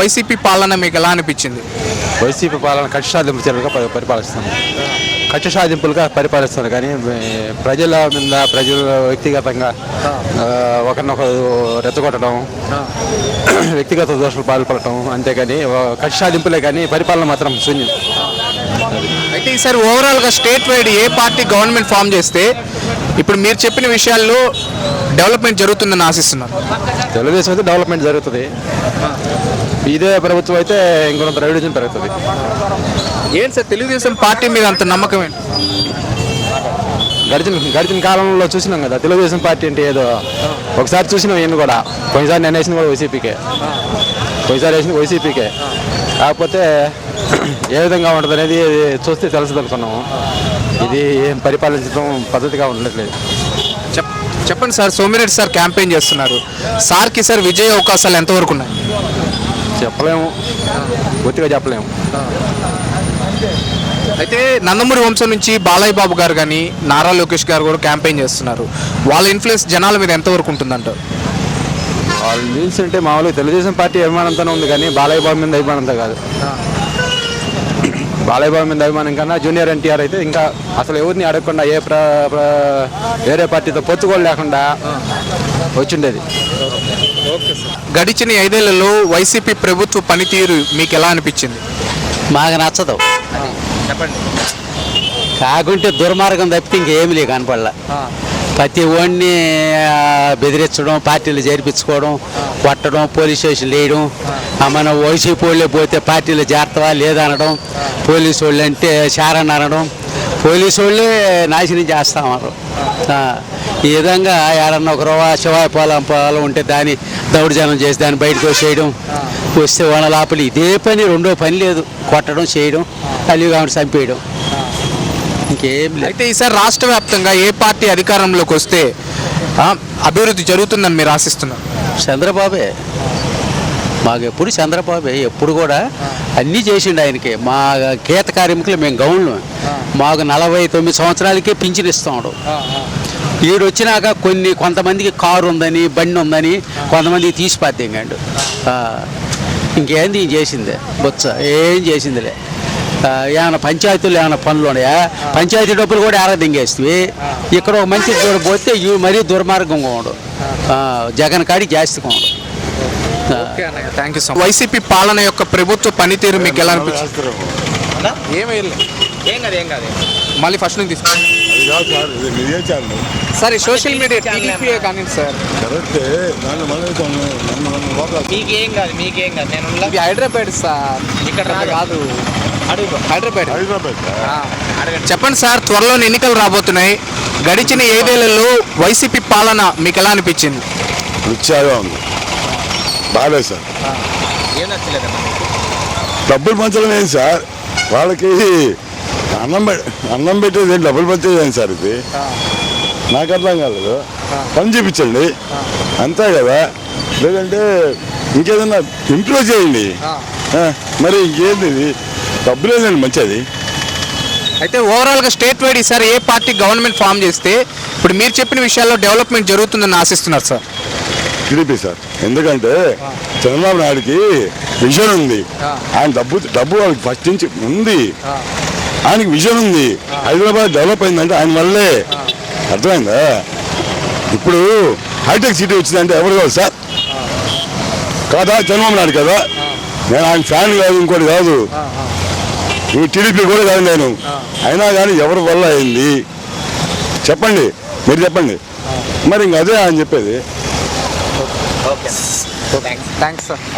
YCP పాలన మీకు ఎలా అనిపించింది? వైసీపీ పాలన కక్ష సాధింపులుగా పరిపాలిస్తుంది. కక్ష సాధింపులుగా పరిపాలిస్తుంది కానీ ప్రజల మీద ప్రజలు వ్యక్తిగతంగా ఒకరినొకరు రెచ్చగొట్టడం, వ్యక్తిగత దోషాలు పాల్పడటం, అంతేగాని కక్ష సాధింపులే కానీ పరిపాలన మాత్రం శూన్యం. అయితే ఈసారి ఓవరాల్గా స్టేట్ వైడ్ ఏ పార్టీ గవర్నమెంట్ ఫామ్ చేస్తే ఇప్పుడు మీరు చెప్పిన విషయాల్లో డెవలప్మెంట్ జరుగుతుందని ఆశిస్తున్నారు? తెలుగుదేశం అయితే డెవలప్మెంట్ జరుగుతుంది. ఇదే ప్రభుత్వం అయితే ఇంకొంత రెవల్యూషన్ పెరుగుతుంది. ఏంటి సార్ తెలుగుదేశం పార్టీ మీద అంత నమ్మకం ఏంటి? గడిచిన కాలంలో చూసినాం కదా తెలుగుదేశం పార్టీ అంటే ఏదో ఒకసారి చూసినాం. ఈయన కూడా పోయినసారి నేను వేసింది కూడా వైసీపీకే, కాకపోతే ఏ విధంగా ఉంటుంది అనేది చూస్తే తెలుస్తుంది అనుకున్నాము. ఇది ఏం పరిపాలించడం పద్ధతిగా ఉండట్లేదు. చెప్పండి సార్, సోమిరెడ్డి సార్ క్యాంపెయిన్ చేస్తున్నారు. సార్కి సార్ విజయ అవకాశాలు ఎంతవరకు ఉన్నాయి? చెప్పలేము, పూర్తిగా చెప్పలేము. అయితే నందమూరి వంశం నుంచి బాలయ్య బాబు గారు కానీ నారా లోకేష్ గారు కూడా క్యాంపెయిన్ చేస్తున్నారు. వాళ్ళ ఇన్ఫ్లుయెన్స్ జనాల మీద ఎంతవరకు ఉంటుందంటారు? వాళ్ళ న్యూస్ అంటే మామూలుగా తెలుగుదేశం పార్టీ అభిమానంతోనే ఉంది కానీ బాలయ్య బాబు మీద అభిమానంతో కాదు. బాలయ్య బాబు మీద అభిమానం కన్నా జూనియర్ ఎన్టీఆర్ అయితే ఇంకా అసలు ఎవరిని అడగకుండా వేరే పార్టీతో పొత్తు కూడా లేకుండా వచ్చిండేది. గడిచిన 5 ఏళ్లలో వైసీపీ ప్రభుత్వ పనితీరు మీకు ఎలా అనిపించింది? మాకు నచ్చదు. చెప్పండి. కాకుంటే దుర్మార్గం తప్పితే ఇంకేమి లేవు కనపడలా. ప్రతి ఓడిని బెదిరించడం, పార్టీలు చేర్పించుకోవడం, కొట్టడం, పోలీస్ స్టేషన్లు వేయడం, మన వైసీపీ వాళ్ళే పోతే పార్టీలు చేరతావా లేదనడం, పోలీసు వాళ్ళు అంటే చారని అనడం, పోలీసు వాళ్ళే నాశనం చేస్తామన్నారు. ఈ విధంగా ఎవరన్నా ఒక శివాయ పొలం ఉంటే దాన్ని దౌర్జన్యం చేసి దాన్ని బయటకు వచ్చేయడం, వస్తే వాళ్ళ లోపలి ఇదే పని, రెండో పని లేదు, కొట్టడం, చేయడం, అలిగా చంపేయడం, ఇంకేం లేదు. అయితే ఈసారి రాష్ట్ర వ్యాప్తంగా ఏ పార్టీ అధికారంలోకి వస్తే అభివృద్ధి జరుగుతుందని మీరు ఆశిస్తున్నారు? చంద్రబాబే మాకు ఎప్పుడు చంద్రబాబే ఎప్పుడు కూడా అన్నీ చేసిండు ఆయనకి. మా గీత కార్మికులు మేము గౌన్లు, మాకు 49 సంవత్సరాలకే పింఛన్ ఇస్తాడు. ఈడు వచ్చినాక కొంతమందికి కారు ఉందని, బండి ఉందని కొంతమందికి తీసిపాద్దాడు. ఇంకేంది చేసిందే బొత్స ఏం చేసిందిలే. ఏమైనా పంచాయతీలు ఏమైనా పనులు ఉన్నాయా? పంచాయతీ డబ్బులు కూడా ఎర దింగేస్తే ఇక్కడ ఒక మంచి పోతే మరీ దుర్మార్గంగా ఉండు. జగన్ కాడికి జాస్తిగా ఉండు. Thank you so much. YCP పాలన యొక్క ప్రభుత్వ పనితీరు మీకు ఎలా అనిపిస్తుంది? మళ్ళీ ఫస్ట్ నుంచి సార్ సోషల్ మీడియా టీడీపీ కానీ సార్ ఇది హైదరాబాద్ సార్, ఇక్కడ కాదు హైదరాబాద్. చెప్పండి సార్, త్వరలో ఎన్నికలు రాబోతున్నాయి. గడిచిన 5 ఏళ్లలో వైసీపీ పాలన మీకు ఎలా అనిపించింది? ఉత్సాహంగా ఉంది, బాగాలేదు సార్. డబ్బులు పంచడం ఏంటి సార్? వాళ్ళకి అన్నం పెట్టేది డబ్బులు పంచేది ఏంటి సార్? ఇది నాకు అర్థం కాలేదు. పని చూపించండి అంతే కదా, లేదంటే ఇంకేదన్నా ఇంప్రూవ్ చేయండి. మరి ఇంకేంది ఇది? డబ్బులు ఏదండి మంచిది. అయితే ఓవరాల్గా స్టేట్ వైడ్ ఈసారి ఏ పార్టీ గవర్నమెంట్ ఫామ్ చేస్తే ఇప్పుడు మీరు చెప్పిన విషయాల్లో డెవలప్మెంట్ జరుగుతుందని ఆశిస్తున్నారు సార్? TDP sir. ఎందుకంటే చంద్రబాబు నాయుడికి విజన్ ఉంది. ఆయన డబ్బు వాళ్ళకి ఫస్ట్ నుంచి ఉంది. ఆయనకి విజన్ ఉంది. హైదరాబాద్ డెవలప్ అయిందంటే ఆయన వల్లే. అర్థమైందా? ఇప్పుడు హైటెక్ సిటీ వచ్చిందంటే ఎవరు కాదు సార్? కాదా? చంద్రబాబు నాయుడు కదా. నేను ఆయన ఫ్యాన్ కాదు, ఇంకోటి కాదు, ఈ టీడీపీ కూడా కాదు నేను. అయినా కానీ ఎవరి వల్ల అయింది చెప్పండి, మీరు చెప్పండి. మరి ఇంక అదే ఆయన చెప్పేది. Thanks sir.